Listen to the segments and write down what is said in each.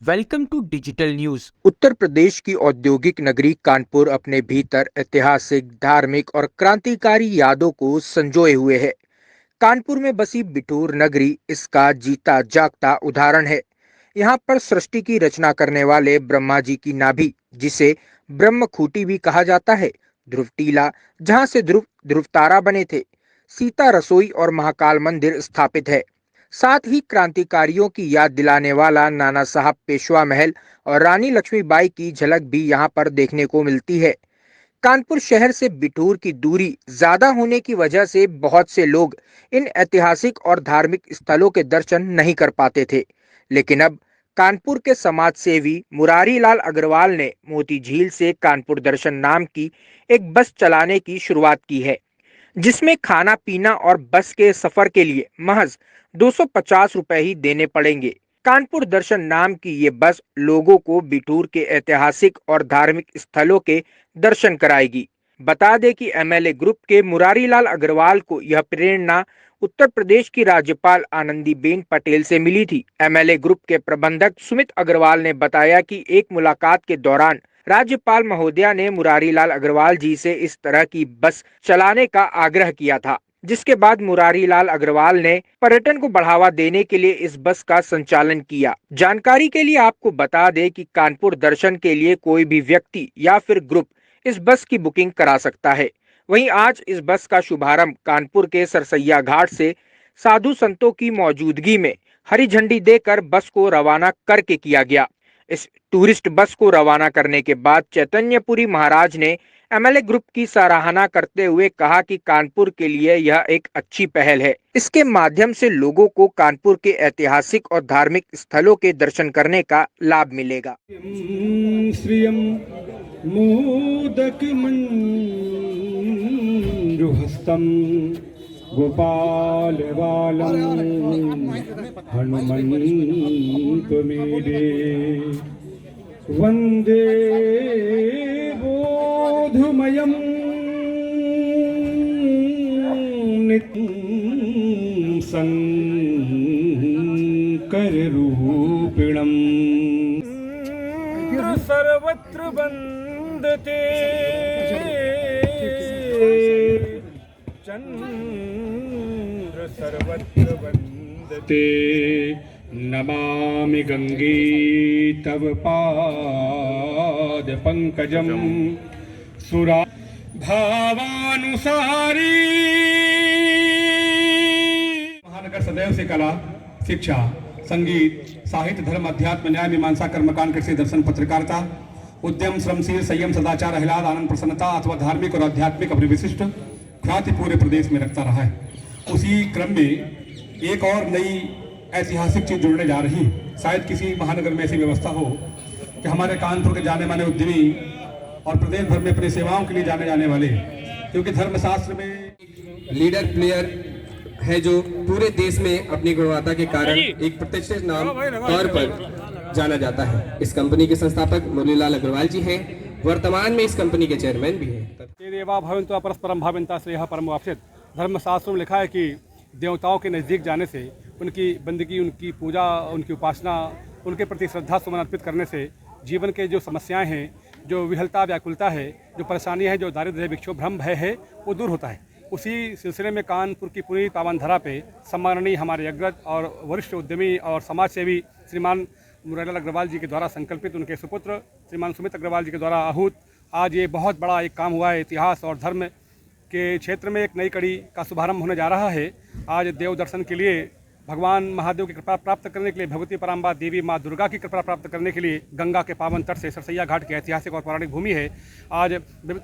Welcome to digital news. Uttar Pradesh की औद्योगिक नगरी कानपुर अपने भीतर ऐतिहासिक, धार्मिक और क्रांतिकारी यादों को संजोए हुए है। कानपुर में बसी बिठूर नगरी इसका जीता जागता उदाहरण है। यहाँ पर सृष्टि की रचना करने वाले ब्रह्मा जी की नाभि, जिसे ब्रह्मखूटी भी कहा जाता है, ध्रुव टीला, जहाँ से ध्रुव ध्रुव तारा बने थे, सीता रसोई और महाकाल मंदिर स्थापित है। साथ ही क्रांतिकारियों की याद दिलाने वाला नाना साहब पेशवा महल और रानी लक्ष्मीबाई की झलक भी यहाँ पर देखने को मिलती है। कानपुर शहर से बिठूर की दूरी ज्यादा होने की वजह से बहुत से लोग इन ऐतिहासिक और धार्मिक स्थलों के दर्शन नहीं कर पाते थे, लेकिन अब कानपुर के समाज सेवी मुरारी लाल अग्रवाल ने मोती झील से कानपुर दर्शन नाम की एक बस चलाने की शुरुआत की है, जिसमें खाना पीना और बस के सफर के लिए महज 250 रुपए ही देने पड़ेंगे। कानपुर दर्शन नाम की ये बस लोगों को बिठूर के ऐतिहासिक और धार्मिक स्थलों के दर्शन कराएगी। बता दें कि एमएलए ग्रुप के मुरारी लाल अग्रवाल को यह प्रेरणा उत्तर प्रदेश की राज्यपाल आनंदीबेन पटेल से मिली थी। एमएलए ग्रुप के प्रबंधक सुमित अग्रवाल ने बताया कि एक मुलाकात के दौरान राज्यपाल महोदया ने मुरारी लाल अग्रवाल जी से इस तरह की बस चलाने का आग्रह किया था, जिसके बाद मुरारी लाल अग्रवाल ने पर्यटन को बढ़ावा देने के लिए इस बस का संचालन किया। जानकारी के लिए आपको बता दें कि कानपुर दर्शन के लिए कोई भी व्यक्ति या फिर ग्रुप इस बस की बुकिंग करा सकता है। वहीं आज इस बस का शुभारंभ कानपुर के सरसैया घाट से साधु संतों की मौजूदगी में हरी झंडी देकर बस को रवाना करके किया गया। इस टूरिस्ट बस को रवाना करने के बाद चैतन्यपुरी महाराज ने एमएलए ग्रुप की सराहना करते हुए कहा कि कानपुर के लिए यह एक अच्छी पहल है। इसके माध्यम से लोगों को कानपुर के ऐतिहासिक और धार्मिक स्थलों के दर्शन करने का लाभ मिलेगा। श्रियं मोदक मंजुहस्तं गोपाल बालं हनुमन्तमीडे वन्दे बोधमयं नित्यं शङ्कररूपिणम् सर्वत्र वन्दते चन्द्र सर्वत्र वन्दते नमामि गंगे तव पाद पंकजं सुरा भावानुसारी। महानगर सदैव से कला, शिक्षा, संगीत, साहित्य, धर्म, अध्यात्म, न्याय, मीमांसा, कर्मकांड, कृषि, दर्शन, पत्रकारिता, उद्यम, श्रमशील, संयम, सदाचार, आह्लाद, आनंद, प्रसन्नता अथवा धार्मिक और आध्यात्मिक अपनी विशिष्ट ख्याति पूरे प्रदेश में रखता रहा है। उसी क्रम में एक और नई ऐतिहासिक चीज जुड़ने जा रही। शायद किसी महानगर में ऐसी व्यवस्था हो कि हमारे कानपुर के जाने माने उद्यमी और प्रदेश भर में अपनी सेवाओं के लिए जाने जाने वाले, क्योंकि धर्मशास्त्र में लीडर प्लेयर है जो पूरे देश में अपनी गुणवत्ता के कारण एक प्रतिष्ठित नाम तौर पर जाना जाता है। इस कंपनी के संस्थापक मुरलीलाल अग्रवाल जी हैं। वर्तमान में इस कंपनी के चेयरमैन भी हैं। देवा भवन्तु परस्परम भावन्ता श्रेयः परमो वाप्स्येत्। धर्मशास्त्रों में लिखा है कि देवताओं के नज़दीक जाने से उनकी बंदगी, उनकी पूजा, उनकी उपासना, उनके प्रति श्रद्धा सुमन अर्पित करने से जीवन के जो समस्याएं हैं, जो विहलता व्याकुलता है, जो परेशानियां हैं, जो दारिद्र्य, विक्षोभ, भ्रम, भय है, वो दूर होता है। उसी सिलसिले में कानपुर की पूरी पावन धरा पे सम्माननीय हमारे अग्रज और वरिष्ठ उद्यमी और समाज सेवी श्रीमान मुरारी लाल अग्रवाल जी के द्वारा संकल्पित, उनके सुपुत्र श्रीमान सुमित अग्रवाल जी के द्वारा आहूत आज ये बहुत बड़ा एक काम हुआ है। इतिहास और धर्म के क्षेत्र में एक नई कड़ी का शुभारंभ होने जा रहा है। आज देव दर्शन के लिए, भगवान महादेव की कृपा प्राप्त करने के लिए, भगवती पराम्बा देवी माँ दुर्गा की कृपा प्राप्त करने के लिए गंगा के पावन तट से सरसैया घाट की ऐतिहासिक और पौराणिक भूमि है। आज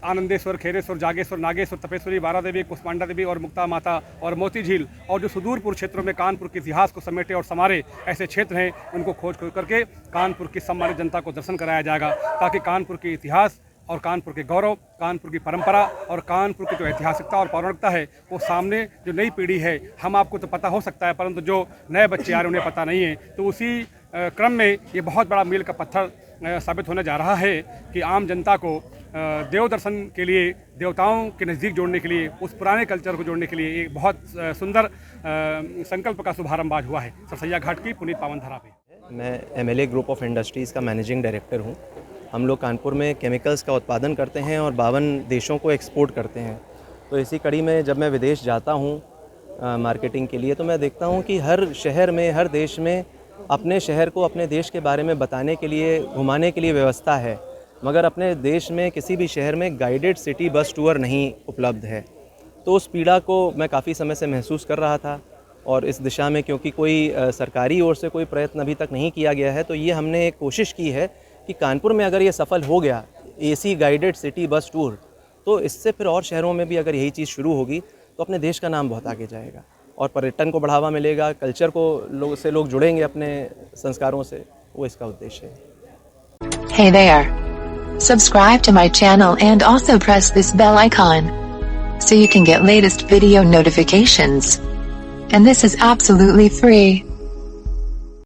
आनंदेश्वर, खेरेश्वर, जागेश्वर, नागेश्वर, तपेश्वरी, बारा देवी, कुष्मांडा देवी और मुक्ता माता और मोती झील और जो सुदूरपुर क्षेत्रों में कानपुर के इतिहास को समेटे और संवारे ऐसे क्षेत्र हैं, उनको खोज करके कानपुर की सम्मानित जनता को दर्शन कराया जाएगा, ताकि कानपुर के इतिहास और कानपुर के गौरव, कानपुर की परंपरा और कानपुर की जो ऐतिहासिकता और पौराणिकता है वो सामने जो नई पीढ़ी है, हम आपको तो पता हो सकता है परंतु जो नए बच्चे आ रहे हैं उन्हें पता नहीं है। तो उसी क्रम में ये बहुत बड़ा मील का पत्थर साबित होने जा रहा है कि आम जनता को देव दर्शन के लिए, देवताओं के नज़दीक जोड़ने के लिए, उस पुराने कल्चर को जोड़ने के लिए एक बहुत सुंदर संकल्प का शुभारंभ आज हुआ है सरसैया घाट की पुनीत पावन धरा पे। मैं MLA ग्रुप ऑफ इंडस्ट्रीज़ का मैनेजिंग डायरेक्टर हूँ। हम लोग कानपुर में केमिकल्स का उत्पादन करते हैं और 52 देशों को एक्सपोर्ट करते हैं। तो इसी कड़ी में जब मैं विदेश जाता हूँ मार्केटिंग के लिए, तो मैं देखता हूँ कि हर शहर में, हर देश में अपने शहर को, अपने देश के बारे में बताने के लिए, घुमाने के लिए व्यवस्था है, मगर अपने देश में किसी भी शहर में गाइडेड सिटी बस टूर नहीं उपलब्ध है। तो उस पीड़ा को मैं काफ़ी समय से महसूस कर रहा था और इस दिशा में क्योंकि कोई सरकारी ओर से कोई प्रयत्न अभी तक नहीं किया गया है, तो ये हमने एक कोशिश की है कि कानपुर में अगर ये सफल हो गया AC guided city bus tour, तो इससे फिर और शहरों में भी अगर यही चीज़ शुरू होगी तो अपने देश का नाम बहुत आगे जाएगा और पर्यटन को बढ़ावा मिलेगा, कल्चर को लोग जुड़ेंगे अपने संस्कारों से। वो इसका उद्देश्य है। Hey there. Subscribe to my channel and also press this bell icon so you can get latest video notifications. And this is absolutely free.